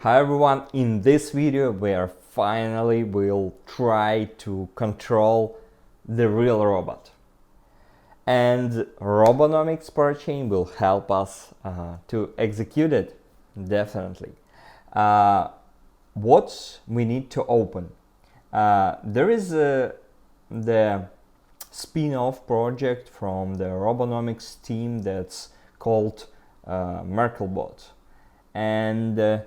Hi everyone, in this video we finally will try to control the real robot. And Robonomics parachain will help us to execute it, definitely. What we need to open? There is the spin-off project from the Robonomics team that's called MerkleBot. And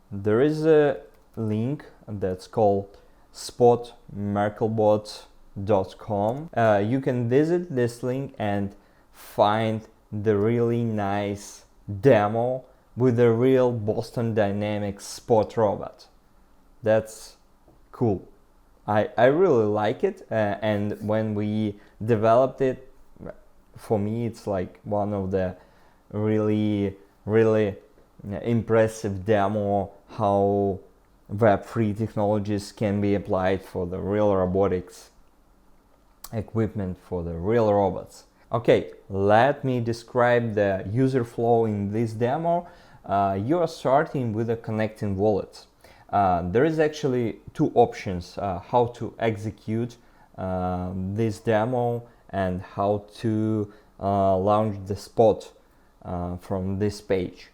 there is a link that's called spot.merklebot.com. You can visit this link and find the really nice demo with a real Boston Dynamics Spot robot. That's cool. I really like it, and when we developed it, for me it's like one of the really impressive demo how Web3 technologies can be applied for the real robotics equipment for the real robots. Okay, let me describe the user flow in this demo. You are starting with a connecting wallet. There is actually two options how to execute this demo and how to launch the spot from this page.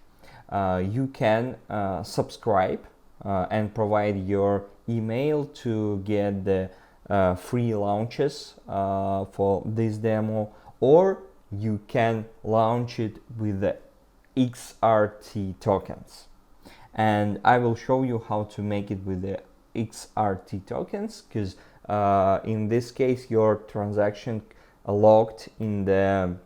You can subscribe and provide your email to get the free launches for this demo, or you can launch it with the XRT tokens. And I will show you how to make it with the XRT tokens, because in this case your transaction logged in the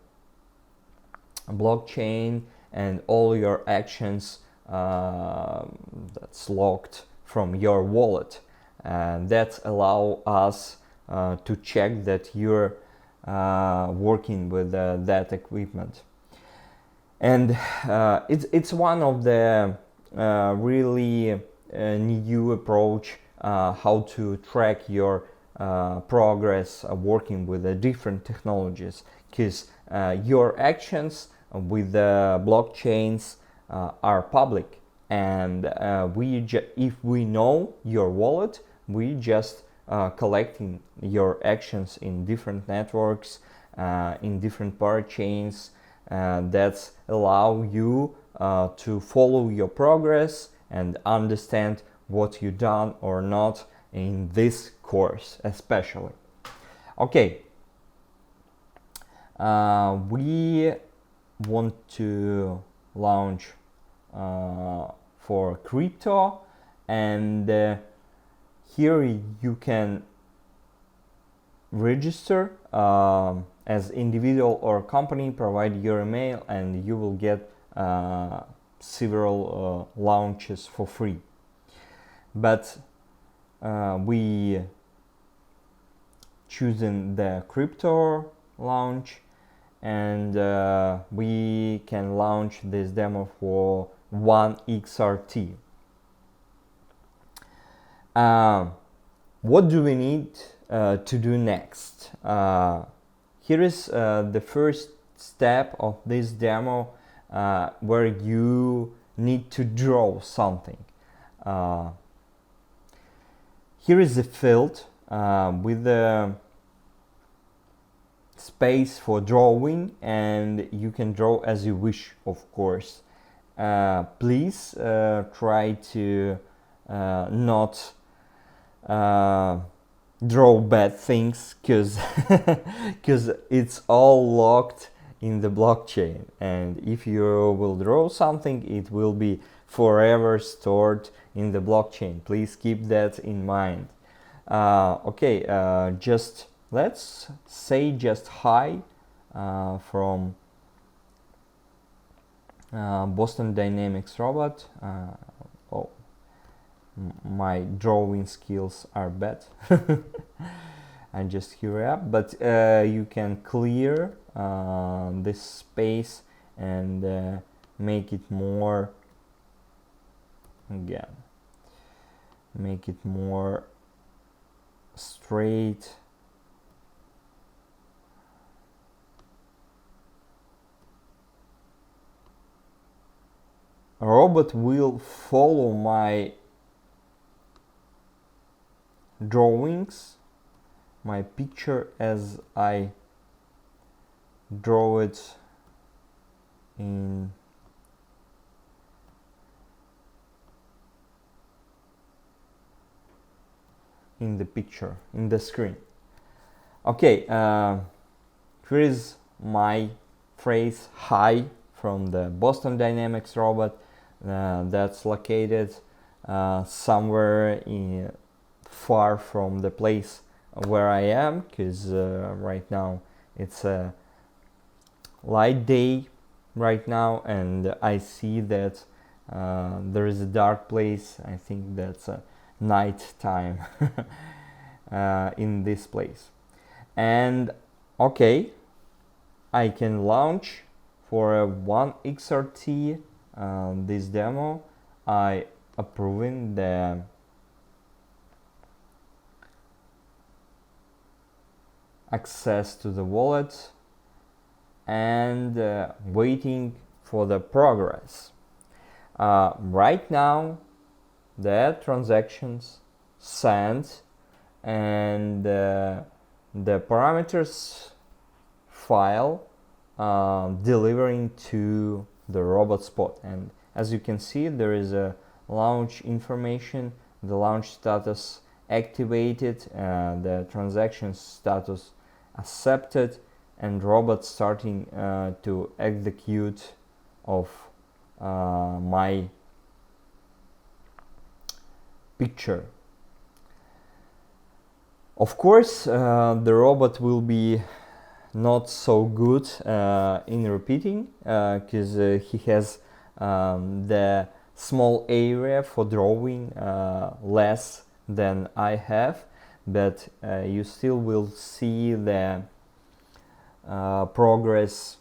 blockchain and all your actions that's logged from your wallet, and that allow us to check that you're working with that equipment. And it's one of the really new approach how to track your progress working with the different technologies, because your actions with the blockchains are public, and if we know your wallet, we just collecting your actions in different networks, in different parachains, that allow you to follow your progress and understand what you done or not in this course especially. Okay, we want to launch for crypto, and here you can register as individual or company, provide your email, and you will get several launches for free. But we choosing the crypto launch, and we can launch this demo for 1 XRT. What do we need to do next? Here is the first step of this demo, where you need to draw something. Here is the field with the space for drawing, and you can draw as you wish, of course. Please try to not draw bad things, because it's all locked in the blockchain, and if you will draw something, it will be forever stored in the blockchain. Please keep that in mind. Okay, just let's say just hi from Boston Dynamics robot. Oh, my drawing skills are bad. I just hurry up, but you can clear this space and make it more, again, make it more straight. robot will follow my drawings, my picture as I draw it in the picture, in the screen. Okay, here is my phrase "hi" from the Boston Dynamics robot that's located somewhere far from the place where I am, because right now it's a light day right now, and I see that there is a dark place. I think that's night time in this place. And okay, I can launch for a 1XRT this demo. I approving the access to the wallet and waiting for the progress. Right now the transactions sent and the parameters file delivering to the robot.spot, and as you can see there is a launch information, the launch status activated, the transaction status accepted, and robot starting to execute of my picture. Of course, the robot will be not so good in repeating, because he has the small area for drawing less than I have, but you still will see the progress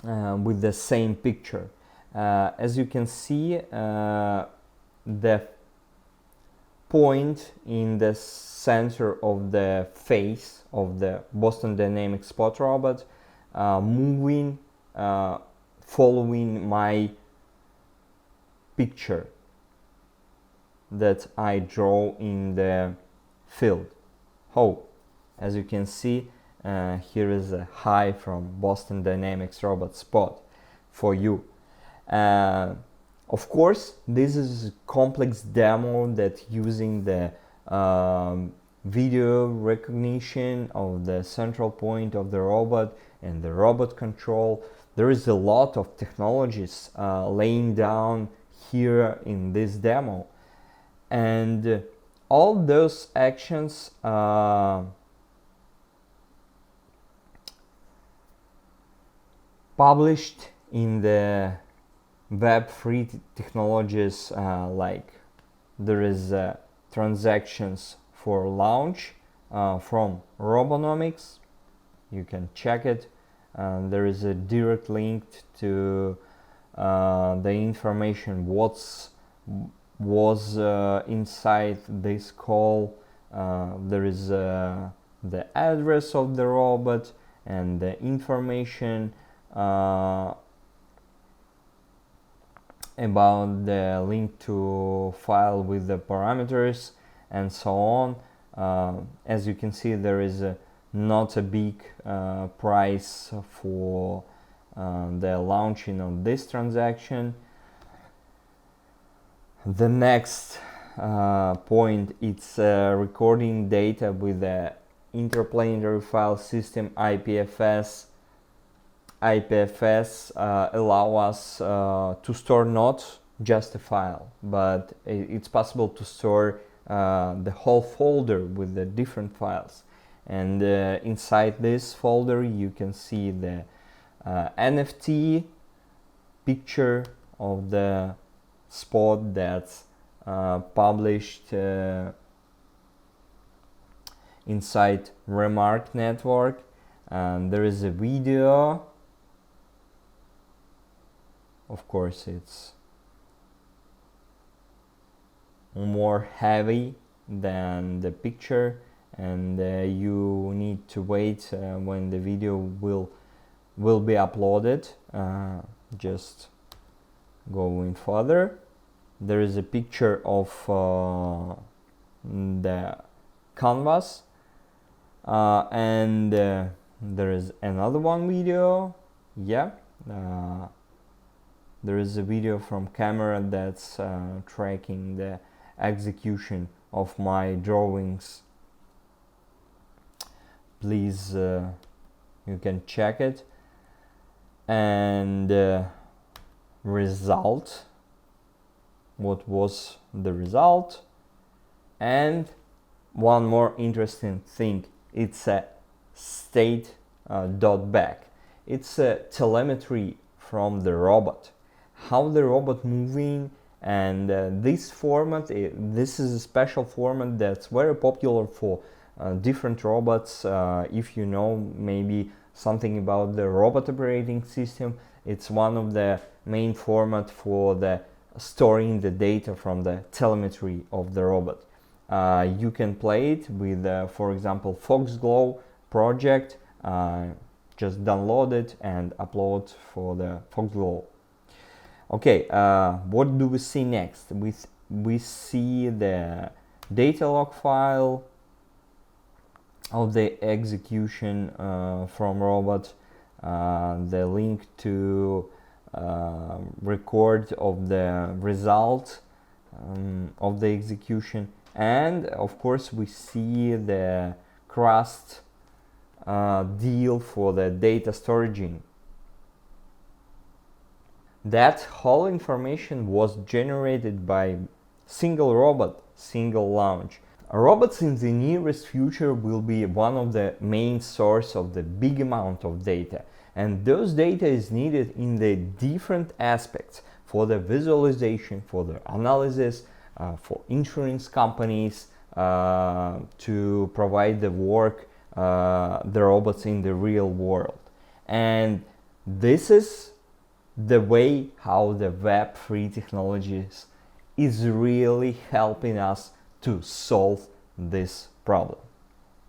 with the same picture. As you can see, the point in the center of the face of the Boston Dynamics spot robot moving, following my picture that I draw in the field. As you can see, here is a hi from Boston Dynamics robot.spot for you. Of course, this is a complex demo that using the video recognition of the central point of the robot and the robot control. There is a lot of technologies laying down here in this demo, and all those actions published in the Web3 technologies, like there is transactions for launch from Robonomics. You can check it. There is a direct link to the information was inside this call. There is the address of the robot and the information about the link to file with the parameters and so on. As you can see, there is not a big price for the launching of this transaction. The next point, it's recording data with the interplanetary file system IPFS. IPFS allow us to store not just a file, but it's possible to store the whole folder with the different files. And inside this folder you can see the NFT picture of the spot that's published inside Remark network, and there is a video. Of course, it's more heavy than the picture, and you need to wait when the video will be uploaded. Just Going further, there is a picture of the canvas, and there is another one video. Yeah, there is a video from camera that's tracking the execution of my drawings. Please, you can check it. And result, what was the result? And one more interesting thing, it's a state dot back. It's a telemetry from the robot, how the robot moving. And this format, this is a special format that's very popular for different robots. If you know maybe something about the robot operating system, it's one of the main format for the storing the data from the telemetry of the robot. You can play it with, for example, Foxglove project. Just download it and upload for the Foxglove. Okay, what do we see next? We see the data log file of the execution from robot, the link to record of the result of the execution, and of course we see the crust deal for the data storaging. That whole information was generated by single robot, single launch. Robots in the nearest future will be one of the main source of the big amount of data, and those data is needed in the different aspects for the visualization, for the analysis, for insurance companies to provide the work the robots in the real world. And this is the way how the Web3 technologies is really helping us to solve this problem.